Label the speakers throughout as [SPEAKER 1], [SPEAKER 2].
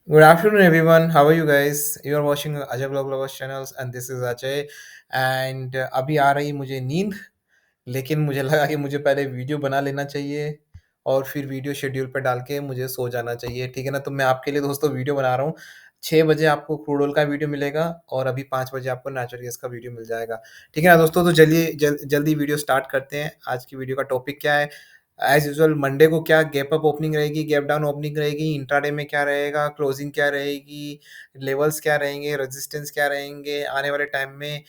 [SPEAKER 1] Good afternoon, everyone. How are you guys? You are watching Ajay Vlog Lovers channels, and this is Ajay. And अभी आ रही मुझे नींद, लेकिन मुझे लगा कि मुझे पहले वीडियो बना लेना चाहिए और फिर वीडियो शेड्यूल पे डाल के मुझे सो जाना चाहिए, ठीक है ना? तो मैं आपके लिए दोस्तों वीडियो बना रहा हूँ। 6 बजे आपको क्रूड ऑयल का वीडियो मिलेगा और अभी 5 बजे आपको नेचुरल गैस का वीडियो मिल जाएगा। ठीक है ना दोस्तों? तो चलिए जल्दी वीडियो स्टार्ट करते हैं। आज की वीडियो का टॉपिक क्या है? एज़ यूजुअल मंडे को क्या गैप अप ओपनिंग रहेगी, गैप डाउन ओपनिंग रहेगी, इंट्राडे में क्या रहेगा, क्लोजिंग क्या रहेगी, लेवल्स क्या रहेंगे, रेजिस्टेंस क्या रहेंगे, आने वाले टाइम में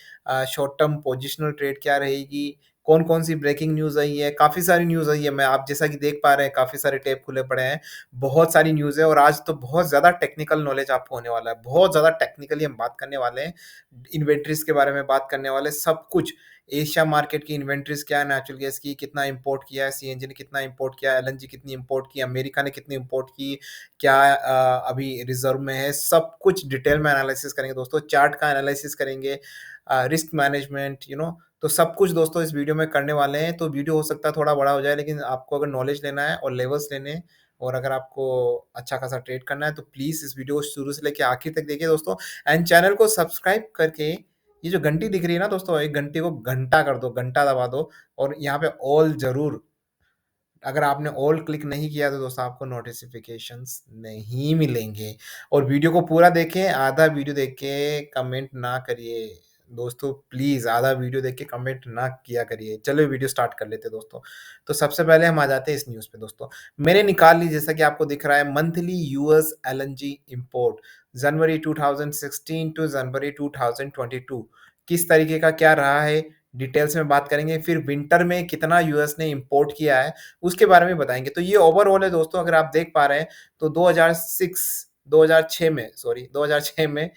[SPEAKER 1] शॉर्ट टर्म पोजिशनल ट्रेड क्या रहेगी, कौन-कौन सी ब्रेकिंग न्यूज़ आई है, काफ़ी सारी न्यूज़ आई है। मैं आप जैसा कि देख पा रहे हैं काफ़ी सारे टैब खुले पड़े हैं, बहुत सारी न्यूज़ है और आज तो बहुत ज़्यादा टेक्निकल नॉलेज आपको होने वाला है। बहुत ज़्यादा टेक्निकली हम बात करने वाले हैं, इन्वेंटरीज़ के बारे में बात करने वाले हैं, सब कुछ। एशिया मार्केट की इन्वेंटरीज़ क्या है नेचुरल गैस की, कितना इम्पोर्ट किया है, सीएनजी ने कितना इम्पोर्ट किया है, एलएनजी कितनी इम्पोर्ट की, अमेरिका ने कितनी इम्पोर्ट की, क्या अभी रिज़र्व में है, सब कुछ डिटेल में एनालिसिस करेंगे दोस्तों, चार्ट का एनालिसिस करेंगे, रिस्क मैनेजमेंट तो सब कुछ दोस्तों इस वीडियो में करने वाले हैं। तो वीडियो हो सकता है थोड़ा बड़ा हो जाए, लेकिन आपको अगर नॉलेज लेना है और लेवल्स लेने हैं और अगर आपको अच्छा खासा ट्रेड करना है, तो प्लीज़ इस वीडियो को शुरू से लेके आखिर तक देखिए दोस्तों एंड चैनल को सब्सक्राइब करके ये जो घंटी दिख रही है ना दोस्तों, एक घंटी को घंटा कर दो, घंटा दबा दो और यहाँ पे ऑल ज़रूर अगर आपने ऑल क्लिक नहीं किया तो दोस्तों आपको नोटिफ़िकेशंस नहीं मिलेंगे और वीडियो को पूरा देखें, आधा वीडियो देख के कमेंट ना करिए। दोस्तों प्लीज़ आधा वीडियो देख के कमेंट ना किया करिए। चलो वीडियो स्टार्ट कर लेते हैं दोस्तों। तो सबसे पहले हम आ जाते हैं इस न्यूज़ पे दोस्तों। मैंने निकाल ली जैसा कि आपको दिख रहा है monthly US LNG import January 2016 to January 2022 किस तरीके का क्या रहा है, डिटेल्स में बात करेंगे। फिर विंटर में कितना यूएस ने इंपोर्ट किया है उसके बारे में बताएँगे। तो ये ओवरऑल है दोस्तों अगर आप देख पा रहे हैं तो 2006 में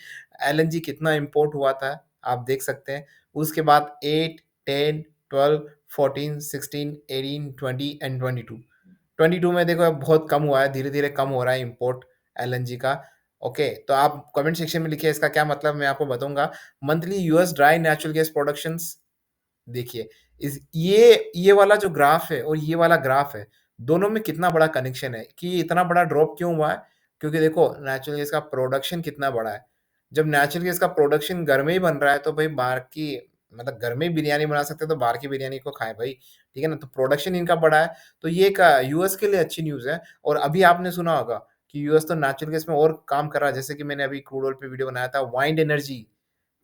[SPEAKER 1] एलएनजी कितना इम्पोर्ट हुआ था, आप देख सकते हैं। उसके बाद 8, 10, 12, 14, 16, 18, 20 एंड 22। 22 में देखो अब बहुत कम हुआ है, धीरे-धीरे कम हो रहा है इम्पोर्ट एलएनजी का। ओके, तो आप कमेंट सेक्शन में लिखिए इसका क्या मतलब मैं आपको बताऊँगा। Monthly US dry natural gas productions देखिए, इस ये वाला जो ग्राफ है और ये वाला ग्राफ है, दोनों में कितना बड़ा कनेक्शन है कि इतना बड़ा ड्रॉप क्यों हुआ है? क्योंकि देखो नेचुरल गैस का प्रोडक्शन कितना बड़ा है। जब नेचुरल गैस का प्रोडक्शन घर में ही बन रहा है तो भई बाहर की मतलब घर में ही बिरयानी बना सकते हैं तो बाहर की बिरयानी क्यों खाएँ भई, ठीक है ना? तो प्रोडक्शन इनका बड़ा है, तो ये एक यूएस के लिए अच्छी न्यूज़ है और अभी आपने सुना होगा कि यूएस तो नेचुरल गैस में और काम कर रहा है, जैसे कि मैंने अभी क्रूड ऑयल पे वीडियो बनाया था, वाइंड एनर्जी,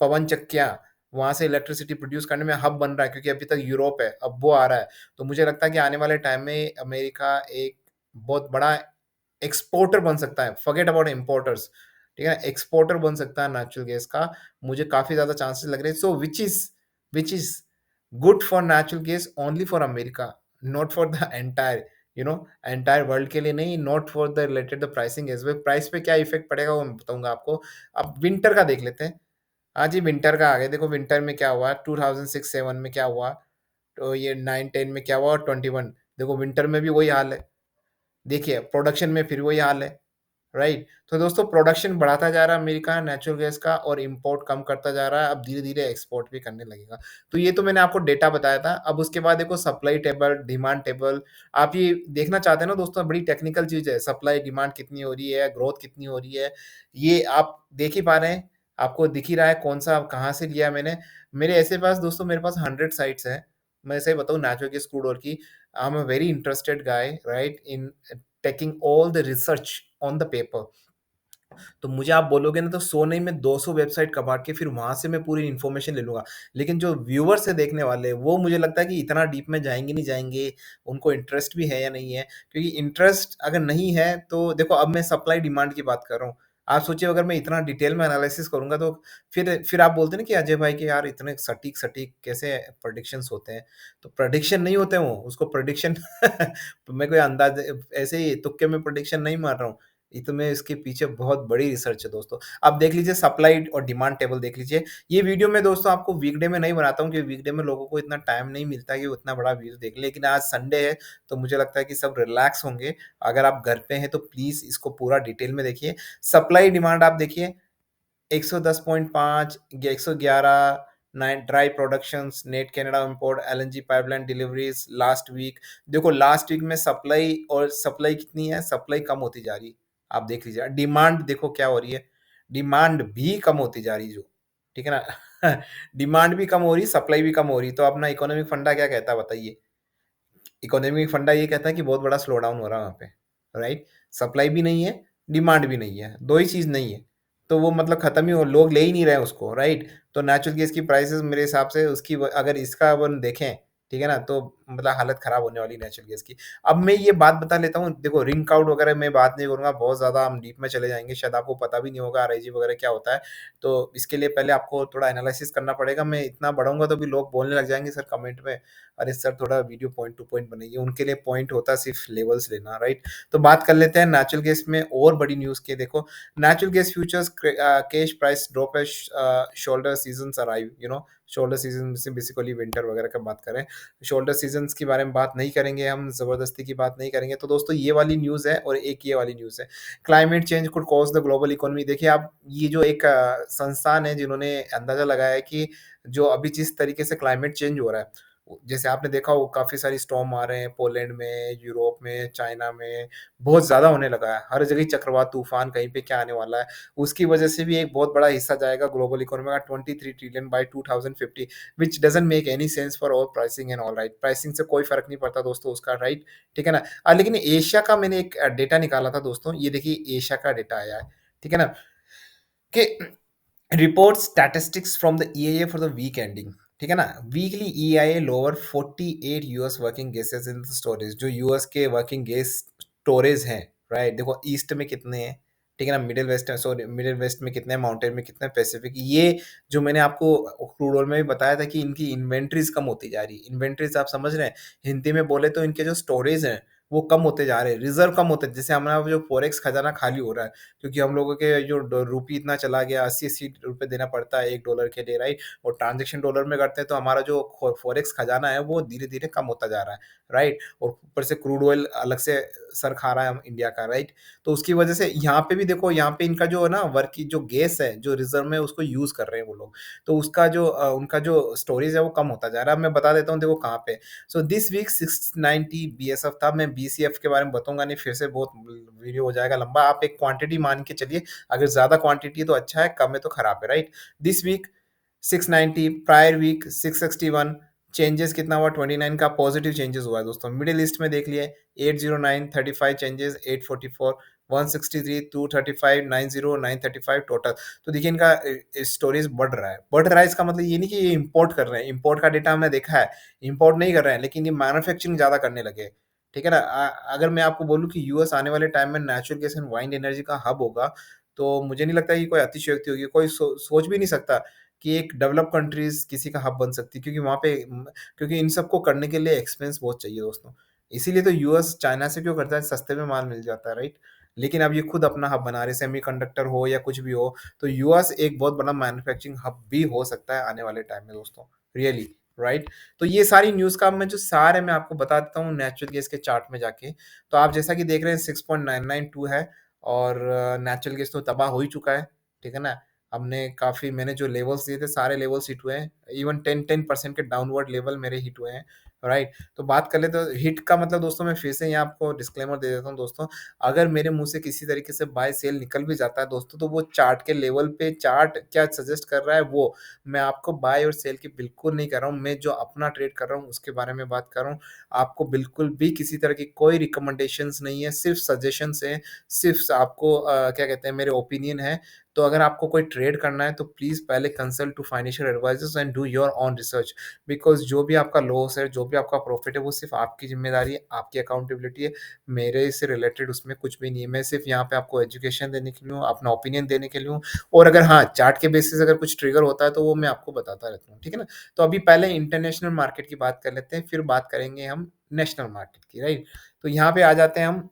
[SPEAKER 1] पवन चक्कियाँ, वहाँ से इलेक्ट्रिसिटी प्रोड्यूस करने में हब बन रहा है क्योंकि अभी तक यूरोप है, अब वो आ रहा है। तो मुझे लगता है कि आने वाले टाइम में अमेरिका एक बहुत बड़ा एक्सपोर्टर बन सकता है, फॉरगेट अबाउट इम्पोर्टर्स, ठीक है? एक्सपोर्टर बन सकता है नेचुरल गैस का, मुझे काफ़ी ज़्यादा चांसेस लग रहे हैं। So which is good for natural gas only for America, not for the entire world के लिए नहीं, not for the related the pricing as well. Price पे क्या इफ़ेक्ट पड़ेगा वो मैं बताऊँगा आपको। अब विंटर का देख लेते हैं। हाँ जी, विंटर का आ गया। देखो विंटर में क्या हुआ 2006-7 में क्या हुआ, तो ये 9-10 में क्या हुआ और 21 देखो विंटर में भी वही हाल है। देखिए प्रोडक्शन में फिर वही हाल है, राइट? तो दोस्तों प्रोडक्शन बढ़ाता जा रहा है अमेरिका नेचुरल गैस का और इम्पोर्ट कम करता जा रहा है, अब धीरे-धीरे एक्सपोर्ट भी करने लगेगा। तो ये तो मैंने आपको डेटा बताया था। अब उसके बाद देखो सप्लाई टेबल, डिमांड टेबल, आप ये देखना चाहते हैं ना दोस्तों बड़ी टेक्निकल चीज़ है, सप्लाई डिमांड कितनी हो रही है, ग्रोथ कितनी हो रही है, ये आप देख ही पा रहे हैं, आपको दिख ही रहा है कौन-सा कहाँ से लिया मैंने। मेरे ऐसे पास दोस्तों मेरे पास 100 साइट्स हैं। मैं सही बताऊँ नेचुरल गैस क्रूड ऑयल की, I am a very interested guy right in taking all the research on the paper. तो मुझे आप बोलोगे ना तो 100 नहीं मैं 200 वेबसाइट कबाड़ के फिर वहाँ से मैं पूरी इन्फॉर्मेशन ले लूँगा। लेकिन जो व्यूअर्स हैं देखने वाले, वो मुझे लगता है कि इतना डीप में जाएँगे नहीं जाएँगे, उनको इंटरेस्ट भी है या नहीं है। क्योंकि इंटरेस्ट अगर नहीं है तो देखो अब मैं सप्लाई डिमांड की बात कर रहा हूँ। आप सोचिए अगर मैं इतना डिटेल में एनालिसिस करूँगा तो फिर आप बोलते हैं ना कि अजय भाई कि यार इतने सटीक-सटीक कैसे प्रेडिक्शंस होते हैं। तो प्रेडिक्शन नहीं होते वो, उसको प्रेडिक्शन मैं कोई अंदाज़ ऐसे ही तुक्के में प्रेडिक्शन नहीं मार रहा हूँ। ये तो मैं इसके पीछे बहुत बड़ी रिसर्च है दोस्तों। आप देख लीजिए सप्लाई और डिमांड टेबल देख लीजिए। ये वीडियो मैं दोस्तों आपको वीकडे में नहीं बनाता हूँ क्योंकि वीकडे में लोगों को इतना टाइम नहीं मिलता है कि वो इतना बड़ा वीडियो देख लें। लेकिन आज संडे है तो मुझे लगता है कि सब रिलैक्स होंगे। अगर आप घर पे हैं तो प्लीज़ इसको पूरा डिटेल में देखिए। सप्लाई डिमांड आप देखिए 110.5 या 111 nine dry productions, net Canada import, LNG pipeline deliveries last week. देखो लास्ट वीक में सप्लाई कितनी है? सप्लाई कम होती जा रही है। आप देख लीजिए। डिमांड देखो क्या हो रही है, डिमांड भी कम होती जा रही है जो, ठीक है ना? डिमांड भी कम हो रही है, सप्लाई भी कम हो रही है, तो अपना इकोनॉमिक फंडा क्या कहता है बताइए? इकोनॉमिक फंडा ये कहता है कि बहुत बड़ा स्लो डाउन हो रहा है वहाँ पे, राइट? सप्लाई भी नहीं है, डिमांड भी नहीं है, 2 ही चीज़ नहीं है। तो वो मतलब खत्म ही हो लोग ले ही नहीं रहे हैं उसको, राइट? तो नेचुरल गैस की प्राइसेज़ मेरे हिसाब से उसकी अगर इसका अपन देखें, ठीक है ना? तो मतलब हालत खराब होने वाली है नेचुरल गैस की। अब मैं ये बात बता लेता हूँ, देखो रिंग काउट वगैरह मैं बात नहीं करूँगा, बहुत ज़्यादा हम डीप में चले जाएँगे, शायद आपको पता भी नहीं होगा आरआईजी वगैरह क्या होता है। तो इसके लिए पहले आपको थोड़ा एनालिसिस करना पड़ेगा, मैं इतना बढ़ाऊँगा तो भी लोग बोलने लग जाएँगे सर कमेंट में, अरे सर थोड़ा वीडियो पॉइंट टू पॉइंट बनाइए, उनके लिए पॉइंट होता है सिर्फ लेवल्स लेना, राइट? तो बात कर लेते हैं नेचुरल गैस में और बड़ी न्यूज़ की। देखो natural gas futures cash price drop as shoulder seasons arrive, you know shoulder season से बेसिकली विंटर वगैरह का बात करें, शोल्डर सीजन्स के बारे में बात नहीं करेंगे हम, ज़बरदस्ती की बात नहीं करेंगे। तो दोस्तों ये वाली न्यूज़ है और एक ये वाली न्यूज़ है, climate change could cause the global economy. देखिए आप ये जो एक संस्थान है जिन्होंने अंदाज़ा लगाया है कि जो अभी जिस तरीके से क्लाइमेट चेंज हो रहा है, जैसे आपने देखा हो काफ़ी सारी स्टॉर्म आ रहे हैं पोलैंड में, यूरोप में, चाइना में, बहुत ज़्यादा होने लगा है। हर जगह चक्रवात, तूफ़ान कहीं पे क्या आने वाला है। उसकी वजह से भी एक बहुत बड़ा हिस्सा जाएगा ग्लोबल इकोनॉमी का 23 trillion by 2050 which doesn't make any sense for our pricing and all, right. Pricing से कोई फ़र्क नहीं पड़ता दोस्तों उसका, राइट, ठीक है ना? लेकिन एशिया का मैंने एक डेटा निकाला था दोस्तों, ये देखिए एशिया का डेटा आया है, ठीक है ना? कि report statistics from the EIA for the week ending, ठीक है ना? Weekly EIA lower 48 US working gases in the storage, जो यूएस के वर्किंग गैस स्टोरेज हैं, राइट? देखो ईस्ट में कितने हैं, ठीक है ना? मिडिल वेस्ट है, सॉरी मिडिल वेस्ट में कितने हैं, माउंटेन में कितने हैं, पैसिफिक, ये जो मैंने आपको क्रूड ऑयल में भी बताया था कि इनकी इन्वेंटरीज कम होती जा रही है। इन्वेंटरीज आप समझ रहे हैं, हिंदी में बोले तो इनके जो स्टोरेज हैं वो कम होते जा रहे हैं, रिजर्व कम होते, जैसे हमारा जो फॉरेक्स खजाना खाली हो रहा है, क्योंकि हम लोगों के जो रूपी इतना चला गया, 80-80 रुपए देना पड़ता है $1 के लिए, राइट? और ट्रांजेक्शन डॉलर में करते हैं तो हमारा जो फॉरेक्स खजाना है वो धीरे धीरे कम होता जा रहा है, राइट? और ऊपर से क्रूड ऑयल अलग से सर खा रहा है हम इंडिया का, राइट? तो उसकी वजह से यहाँ पे भी देखो, यहाँ पे इनका जो है ना वर्क की जो गैस है जो रिजर्व में उसको यूज कर रहे हैं वो लोग, तो उसका जो उनका जो स्टोरेज है वो कम होता जा रहा है। अब मैं बता देता हूँ देखो कहाँ पे। सो दिस वीक 690 बीएसएफ था, मैं बीसीएफ के बारे में बताऊंगा नहीं, फिर से बहुत वीडियो हो जाएगा लंबा, आप एक क्वांटिटी मान के चलिए, अगर ज़्यादा क्वांटिटी है तो अच्छा है, कम है तो खराब है, right? This week 690, prior week 661, changes कितना हुआ 29 का पॉजिटिव चेंजेस हुआ है दोस्तों। मिडिल ईस्ट में देख लिए 809, 35 चेंजेस, 844, 163, 235, 90, 935 टोटल। तो देखिए इनका स्टोरेज बढ़ रहा है, इसका मतलब ये नहीं कि ये इंपोर्ट कर रहे हैं, इंपोर्ट का डेटा हमने देखा है, इंपोर्ट नहीं कर रहे हैं, लेकिन ये मैन्युफैक्चरिंग ज़्यादा करने लगे हैं, ठीक है ना? अगर मैं आपको बोलूँ कि यूएस आने वाले टाइम में natural gas and wind energy का हब होगा, तो मुझे नहीं लगता कि कोई अतिशयोक्ति होगी। कोई सोच भी नहीं सकता कि एक डेवलप्ड कंट्रीज़ किसी का हब बन सकती है, क्योंकि वहाँ पे क्योंकि इन सबको करने के लिए एक्सपेंस बहुत चाहिए दोस्तों। इसीलिए तो यूएस चाइना से क्यों करता है, सस्ते में माल मिल जाता है, राइट? लेकिन अब ये खुद अपना हब बना रहे, सेमीकंडक्टर हो या कुछ भी हो, तो यूएस एक बहुत बड़ा मैन्युफैक्चरिंग हब भी हो सकता है आने वाले टाइम में दोस्तों, रियली, राइट? तो ये सारी न्यूज़ का मैं जो सारे मैं आपको बता देता हूँ नेचुरल गैस के चार्ट में जाके। तो आप जैसा कि देख रहे हैं 6.992 है, और नेचुरल गैस तो तबाह हो ही चुका है, ठीक है ना? हमने काफ़ी, मैंने जो लेवल्स दिए थे सारे लेवल्स हिट हुए हैं, इवन 10% के डाउनवर्ड लेवल मेरे हिट हुए हैं, राइट? तो बात कर ले तो हिट का मतलब दोस्तों, मैं फिर से यहाँ आपको डिस्क्लेमर दे देता हूँ दोस्तों, अगर मेरे मुँह से किसी तरीके से बाय सेल निकल भी जाता है दोस्तों, तो वो चार्ट के लेवल पे चार्ट क्या सजेस्ट कर रहा है वो, मैं आपको बाय और सेल की बिल्कुल नहीं कर रहा हूँ, मैं जो अपना ट्रेड कर रहा हूँ उसके बारे में बात कर रहा हूँ। आपको बिल्कुल भी किसी तरह की कोई रिकमेंडेशंस नहीं है, सिर्फ़ सजेशंस हैं, सिर्फ़ आपको क्या कहते हैं, मेरे ओपिनियन है। तो अगर आपको कोई ट्रेड करना है तो प्लीज़ पहले consult to financial advisers and do your own research, because जो भी आपका लॉस है, जो भी आपका प्रॉफ़िट है, वो सिर्फ़ आपकी ज़िम्मेदारी है, आपकी अकाउंटेबिलिटी है। मेरे से रिलेटेड उसमें कुछ भी नहीं है। मैं सिर्फ़ यहाँ पे आपको एजुकेशन देने के लिए हूँ, अपना ओपिनियन देने के लिए हूँ, और अगर हाँ, चार्ट के बेसिस अगर कुछ ट्रिगर होता है तो वो मैं आपको बताता रहता हूँ, ठीक है ना? तो अभी पहले इंटरनेशनल मार्केट की बात कर लेते हैं, फिर बात करेंगे हम नेशनल मार्केट की, राइट? तो यहाँ पे आ जाते हैं हम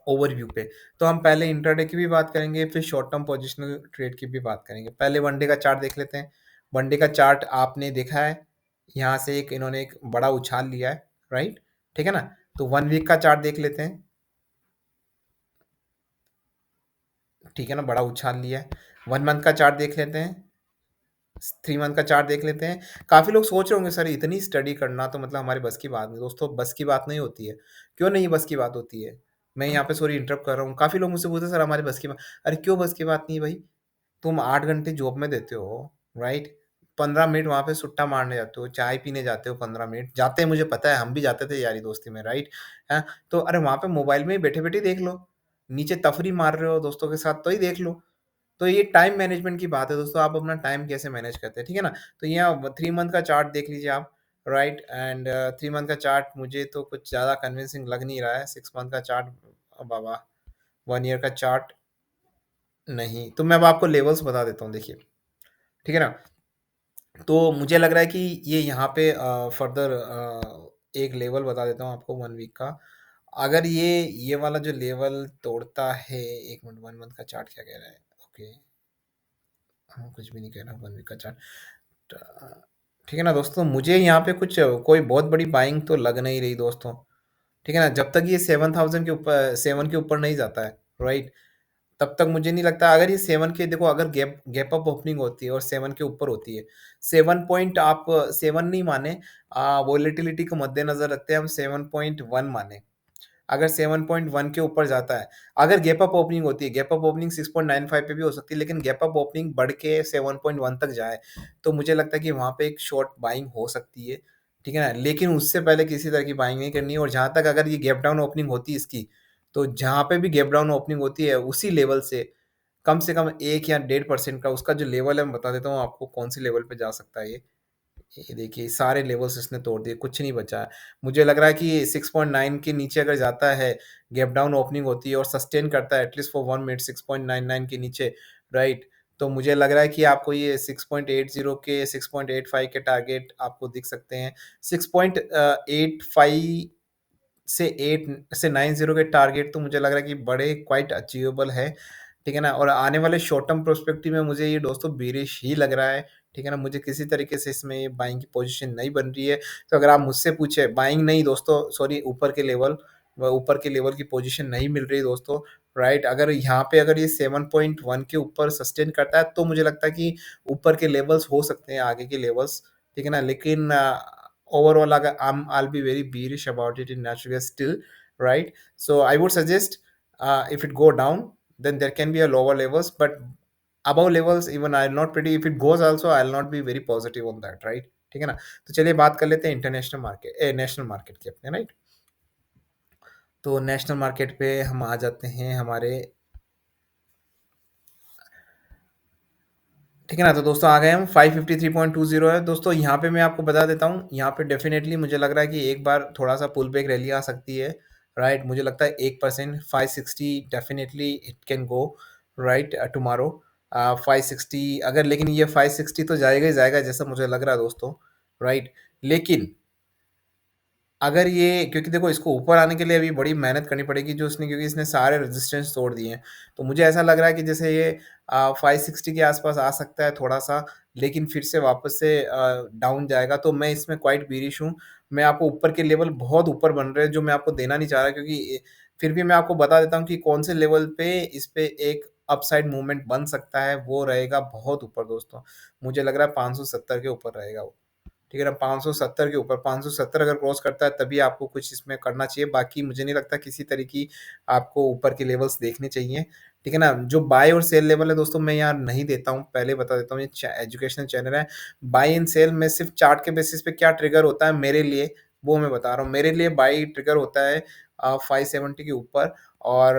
[SPEAKER 1] ओवरव्यू पे। तो हम पहले इंट्राडे की भी बात करेंगे, फिर शॉर्ट टर्म पोजिशनल ट्रेड की भी बात करेंगे। पहले वन डे का चार्ट देख लेते हैं। वन डे का चार्ट आपने देखा है, यहाँ से एक इन्होंने एक बड़ा उछाल लिया है, राइट? ठीक है ना? तो 1 वीक का चार्ट देख लेते हैं, ठीक है ना? बड़ा उछाल लिया है। 1 मंथ का चार्ट देख लेते हैं, 3 मंथ का चार्ट देख लेते हैं। काफ़ी लोग सोच रहे होंगे सर इतनी स्टडी करना तो मतलब हमारे बस की बात नहीं। दोस्तों बस की बात नहीं होती है। क्यों नहीं बस की बात होती है? मैं यहाँ पे सॉरी इंटरप्ट कर रहा हूँ। काफ़ी लोग मुझसे पूछते हैं सर हमारे बस की बात। अरे क्यों बस की बात नहीं है भाई? तुम 8 घंटे जॉब में देते हो, राइट? 15 मिनट वहाँ पे सुट्टा मारने जाते हो, चाय पीने जाते हो 15 मिनट, जाते हैं मुझे पता है, हम भी जाते थे यारी दोस्ती में, राइट? हैं? तो अरे वहाँ पे मोबाइल में ही बैठे-बैठे देख लो। नीचे तफरी मार रहे हो दोस्तों के साथ तो ही देख लो। तो ये टाइम मैनेजमेंट की बात है दोस्तों, आप अपना टाइम कैसे मैनेज करते हैं, ठीक है ना? तो यहाँ 3 मंथ का चार्ट देख लीजिए आप, राइट? एंड 3 मंथ का चार्ट मुझे तो कुछ ज़्यादा कन्विंसिंग लग नहीं रहा है। 6 मंथ का चार्ट बाबा, 1 ईयर का चार्ट नहीं। तो मैं अब आपको लेवल्स बता देता हूँ देखिए, ठीक है ना? तो मुझे लग रहा है कि ये यहाँ पे फर्दर एक लेवल बता देता हूँ आपको 1 वीक का। अगर ये वाला जो लेवल तोड़ता है 1 मिनट 1 मंथ का चार्ट क्या कह रहा है? ओके, हाँ, कुछ भी नहीं कह रहा 1 वीक का चार्ट। ट ठीक है ना दोस्तों, मुझे यहाँ पे कुछ कोई बहुत बड़ी बाइंग तो लग नहीं रही दोस्तों, ठीक है ना? जब तक ये 7000 के ऊपर 7 के ऊपर नहीं जाता है, राइट? तब तक मुझे नहीं लगता। अगर ये 7 के देखो, अगर गैप गैप अप ओपनिंग होती है और 7 के ऊपर होती है, 7 पॉइंट आप 7 नहीं माने, वोलेटिलिटी को मद्देनज़र रखते हैं हम 7.1 माने। अगर 7.1 के ऊपर जाता है, अगर गैप अप ओपनिंग होती है, गैप अप ओपनिंग 6.95 पे भी हो सकती है, लेकिन गैप अप ओपनिंग बढ़ के 7.1 तक जाए, तो मुझे लगता है कि वहाँ पे एक शॉर्ट बाइंग हो सकती है, ठीक है ना? लेकिन उससे पहले किसी तरह की बाइंग नहीं करनी है। और जहाँ तक अगर ये गैप डाउन ओपनिंग होती है इसकी, तो जहाँ पे भी गैप डाउन ओपनिंग होती है, उसी लेवल से कम 1 या 1.5% का उसका जो लेवल है, मैं बता देता हूँ आपको कौन-सी लेवल पे जा सकता है ये। ये देखिए सारे लेवल्स इसने तोड़ दिए, कुछ नहीं बचा है। मुझे लग रहा है कि 6.9 के नीचे अगर जाता है, गैप डाउन ओपनिंग होती है और सस्टेन करता है एटलीस्ट फॉर 1 मिनट 6.99 के नीचे, राइट? तो मुझे लग रहा है कि आपको ये 6.80 के 6.85 के टारगेट आपको दिख सकते हैं। 6.85 से 8 से 90 के टारगेट तो मुझे लग रहा है कि बड़े क्वाइट अचीवेबल है, ठीक है ना? और आने वाले शॉर्ट टर्म पर्सपेक्टिव में मुझे ये दोस्तों बेरिश ही लग रहा है, ठीक है ना? मुझे किसी तरीके से इसमें बाइंग की पोजीशन नहीं बन रही है। तो अगर आप मुझसे पूछे, बाइंग नहीं दोस्तों, सॉरी, ऊपर के लेवल की पोजीशन नहीं मिल रही दोस्तों, राइट? अगर यहाँ पे अगर ये 7.1 के ऊपर सस्टेन करता है, तो मुझे लगता है कि ऊपर के लेवल्स हो सकते हैं, आगे के लेवल्स, ठीक है ना? लेकिन overall I'll be very bearish about it in natural gas still, right? So I would suggest, if it go down, then there can be a lower levels, but above levels even I'll not pretty, if it goes also I'll not be very positive on that, right? ठीक है ना? तो चलिए बात कर लेते हैं international market national market की अपने, राइट? तो नेशनल मार्केट पे हम आ जाते हैं हमारे, ठीक है ना? तो दोस्तों आ गए हम 553.20 है दोस्तों। यहाँ पे मैं आपको बता देता हूँ, यहाँ पे डेफ़िनेटली मुझे लग रहा है कि एक बार थोड़ा-सा पुल बैक रैली आ सकती है, राइट? मुझे लगता है 1% 560 definitely it can go, right, tomorrow. 560 अगर, लेकिन ये 560 तो जाएगा ही जाएगा जैसा मुझे लग रहा है दोस्तों, राइट? लेकिन अगर ये, क्योंकि देखो इसको ऊपर आने के लिए अभी बड़ी मेहनत करनी पड़ेगी जो इसने, क्योंकि इसने सारे रेजिस्टेंस तोड़ दिए हैं। तो मुझे ऐसा लग रहा है कि जैसे ये 560 के आस-पास आ सकता है थोड़ा-सा, लेकिन फिर से वापस से डाउन जाएगा, तो मैं इसमें क्वाइट बेयरिश हूँ। मैं आपको ऊपर के लेवल बहुत ऊपर बन रहे हैं जो मैं आपको देना नहीं चाह रहा, क्योंकि फिर भी मैं आपको बता देता हूँ कि कौन से लेवल पे इस पे एक अपसाइड मूवमेंट बन सकता है, वो रहेगा बहुत ऊपर दोस्तों। मुझे लग रहा है 570 के ऊपर रहेगा वो। ठीक है ना? 570 के ऊपर, 570 अगर क्रॉस करता है तभी आपको कुछ इसमें करना चाहिए, बाकी मुझे नहीं लगता किसी तरह की आपको ऊपर के लेवल्स देखने चाहिए, ठीक है ना? जो बाय और सेल लेवल है दोस्तों, मैं यहाँ नहीं देता हूँ, पहले बता देता हूँ, ये च एजुकेशनल चैनल है। बाय एंड सेल में सिर्फ़ चार्ट के बेसिस पे क्या ट्रिगर होता है मेरे लिए, वो मैं बता रहा हूँ। मेरे लिए बाय ट्रिगर होता है 570 के ऊपर, और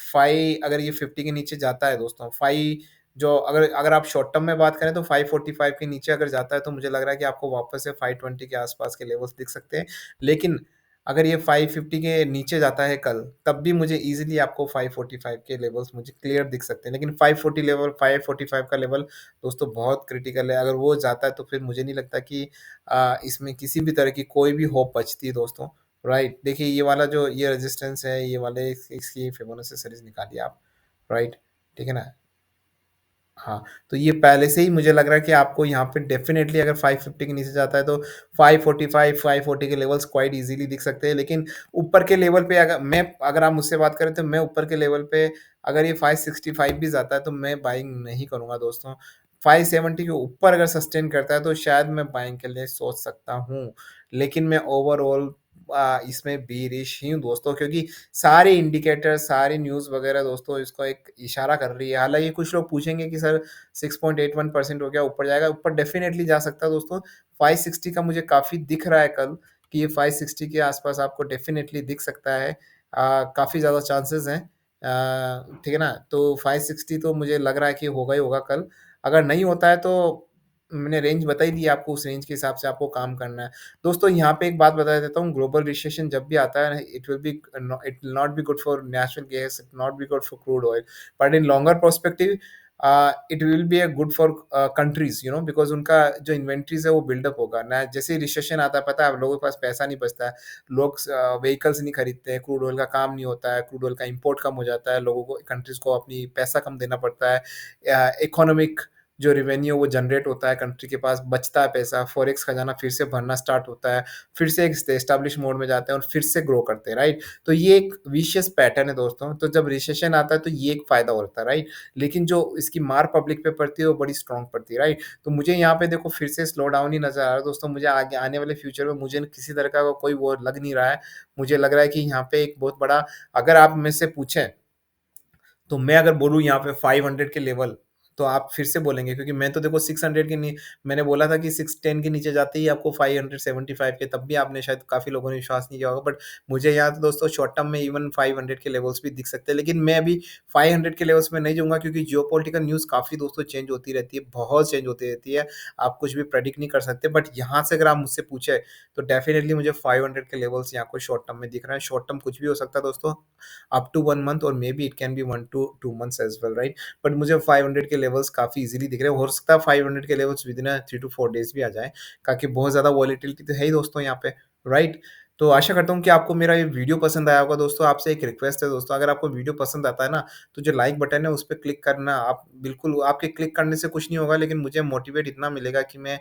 [SPEAKER 1] 5 अगर ये 50 के नीचे जाता है दोस्तों, 5 जो अगर अगर आप शॉर्ट टर्म में बात करें तो 545 के नीचे अगर जाता है तो मुझे लग रहा है कि आपको वापस से 520 के आसपास के लेवल्स दिख सकते हैं। लेकिन अगर ये 550 के नीचे जाता है कल, तब भी मुझे ईज़िली आपको 545 के लेवल्स मुझे क्लियर दिख सकते हैं। लेकिन 545 का लेवल दोस्तों बहुत क्रिटिकल है। अगर वो जाता है तो फिर मुझे नहीं लगता कि इसमें किसी भी तरह की कोई भी होप बचती है दोस्तों, राइट? देखिए ये वाला जो ये रेजिस्टेंस है, ये वाले इसकी फिबोनाची सीरीज़ निकालिए आप, राइट? ठीक है ना? हाँ, तो ये पहले से ही मुझे लग रहा है कि आपको यहाँ पे डेफ़िनेटली अगर 550 के नीचे जाता है तो 545, 540 के लेवल्स क्वाइट ईज़िली दिख सकते हैं। लेकिन ऊपर के लेवल पे अगर आप मुझसे बात करें तो मैं ऊपर के लेवल पे अगर ये 565 भी जाता है तो मैं बाइंग नहीं करूँगा दोस्तों। 570 के ऊपर अगर सस्टेन करता है तो शायद मैं बाइंग के लिए सोच सकता हूँ। लेकिन मैं ओवरऑल इसमें बेरिश ही हूँ दोस्तों, क्योंकि सारे इंडिकेटर, सारी न्यूज़ वगैरह दोस्तों इसको एक इशारा कर रही है। हालाँकि कुछ लोग पूछेंगे कि सर 6.81% हो गया, ऊपर जाएगा, ऊपर डेफ़िनेटली जा सकता है दोस्तों। 560 का मुझे काफ़ी दिख रहा है कल, कि ये 560 के आस-पास आपको डेफ़िनेटली दिख सकता है। काफ़ी ज़्यादा चांसेज़ हैं। ठीक है ना? तो 560 तो मुझे लग रहा है कि होगा ही होगा कल। अगर नहीं होता है तो मैंने रेंज बता ही दी है आपको, उस रेंज के हिसाब से आपको काम करना है। दोस्तों यहाँ पे एक बात बता देता हूँ, ग्लोबल रिसेशन जब भी आता है, it will not be good for natural gas, it not be good for crude oil, but in longer perspective it will be a good for countries, because उनका जो इन्वेंटरीज़ है वो बिल्डअप होगा। ना जैसे ही रिसेशन आता है, पता है, आप लोगों के पास पैसा नहीं बचता है, लोग व्हीकल्स नहीं खरीदते हैं, क्रूड ऑयल का काम नहीं होता है, क्रूड ऑयल का इम्पोर्ट कम हो जाता है, लोगों को, कंट्रीज़ को अपनी पैसा कम देना पड़ता है। इकोनॉमिक जो रेवेन्यू वो जनरेट होता है, कंट्री के पास बचता है पैसा, फॉरेक्स खजाना फिर से भरना स्टार्ट होता है, फिर से एक एस्टेब्लिश मोड में जाते हैं और फिर से ग्रो करते हैं, राइट? तो ये एक विशियस पैटर्न है दोस्तों, तो जब रिसेशन आता है तो ये एक फ़ायदा होता है, राइट? लेकिन जो इसकी मार पब्लिक पे पड़ती है वो बड़ी स्ट्रॉन्ग पड़ती है, राइट? तो मुझे यहाँ पे देखो फिर से स्लो डाउन ही नज़र आ रहा है दोस्तों, मुझे आगे आने वाले फ्यूचर में मुझे किसी तरह का कोई वो लग नहीं रहा है। मुझे लग रहा है कि यहाँ पे एक बहुत बड़ा, अगर आप मुझसे पूछें तो मैं अगर बोलूँ यहाँ पे 500 के लेवल, तो आप फिर से बोलेंगे, क्योंकि मैं तो देखो 600 के नी मैंने बोला था कि 610 के नीचे जाते ही आपको 575 के, तब भी आपने शायद काफ़ी लोगों ने विश्वास नहीं किया होगा। बट मुझे यहाँ तो दोस्तों शॉर्ट टर्म में इवन 500 के लेवल्स भी दिख सकते हैं। लेकिन मैं अभी 500 के लेवल्स में नहीं जाऊँगा, क्योंकि जियोपॉलिटिकल न्यूज़ काफ़ी दोस्तों चेंज होती रहती है, बहुत चेंज होती रहती है। आप कुछ भी प्रेडिक्ट नहीं कर सकते। बट यहाँ से अगर आप मुझसे पूछे तो डेफ़िनिटली मुझे 500 के लेवल्स यहाँ को शॉर्ट टर्म में दिख रहे हैं। शॉर्ट टर्म कुछ भी हो सकता है दोस्तों, up to 1 मंथ, और may be it can be 1 to 2 months as well, right? But मुझे 500 के लेवल्स काफ़ी ईज़िली दिख रहे हैं। हो सकता है 500 के लेवल्स विदिन 3 टू 4 डेज़ भी आ जाएँ, ताकि बहुत ज़्यादा वॉलेटिलिटी तो है ही दोस्तों यहाँ पे, राइट? तो आशा करता हूँ कि आपको मेरा ये वीडियो पसंद आया होगा दोस्तों। आपसे एक रिक्वेस्ट है दोस्तों, अगर आपको वीडियो पसंद आता है ना, तो जो लाइक बटन है उस पे क्लिक करना, आप बिल्कुल, आपके क्लिक करने से कुछ नहीं होगा, लेकिन मुझे मोटिवेट इतना मिलेगा कि मैं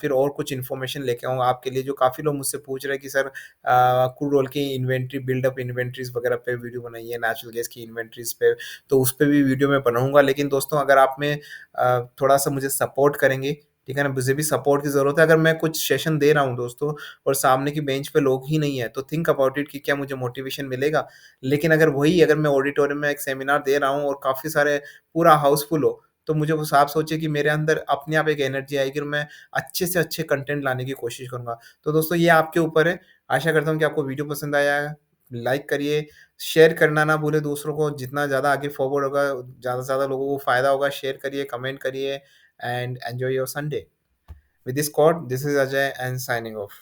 [SPEAKER 1] फिर और कुछ इन्फॉर्मेशन लेके आऊँ आपके लिए। जो काफ़ी लोग मुझसे पूछ रहे हैं कि सर क्रूड ऑयल की इन्वेंटरी, बिल्डअप इन्वेंटरीज़ वगैरह पे वीडियो बनाइए, नेचुरल गैस की इन्वेंटरीज़ पे, तो उस पे भी वीडियो मैं बनाऊँगा। लेकिन दोस्तों अगर आप में थोड़ा-सा मुझे सपोर्ट करेंगे, ठीक है ना? मुझे भी सपोर्ट की ज़रूरत है। अगर मैं कुछ सेशन दे रहा हूँ दोस्तों और सामने की बेंच पे लोग ही नहीं है, तो थिंक अबाउट इट कि क्या मुझे मोटिवेशन मिलेगा? लेकिन अगर मैं ऑडिटोरियम में एक सेमिनार दे रहा हूँ और काफ़ी सारे, पूरा हाउसफुल हो, तो मुझे बस आप सोचिए कि मेरे अंदर अपने आप एक एनर्जी आएगी और मैं अच्छे से अच्छे कंटेंट लाने की कोशिश करूँगा। तो दोस्तों ये आपके ऊपर है। आशा करता हूँ कि आपको वीडियो पसंद आया है। लाइक करिए, शेयर करना ना भूलें दूसरों को, जितना ज़्यादा आगे फॉरवर्ड होगा, ज़्यादा से ज़्यादा लोगों को फ़ायदा होगा। शेयर करिए, कमेंट करिए, and enjoy your Sunday. With this quote, this is Ajay and signing off.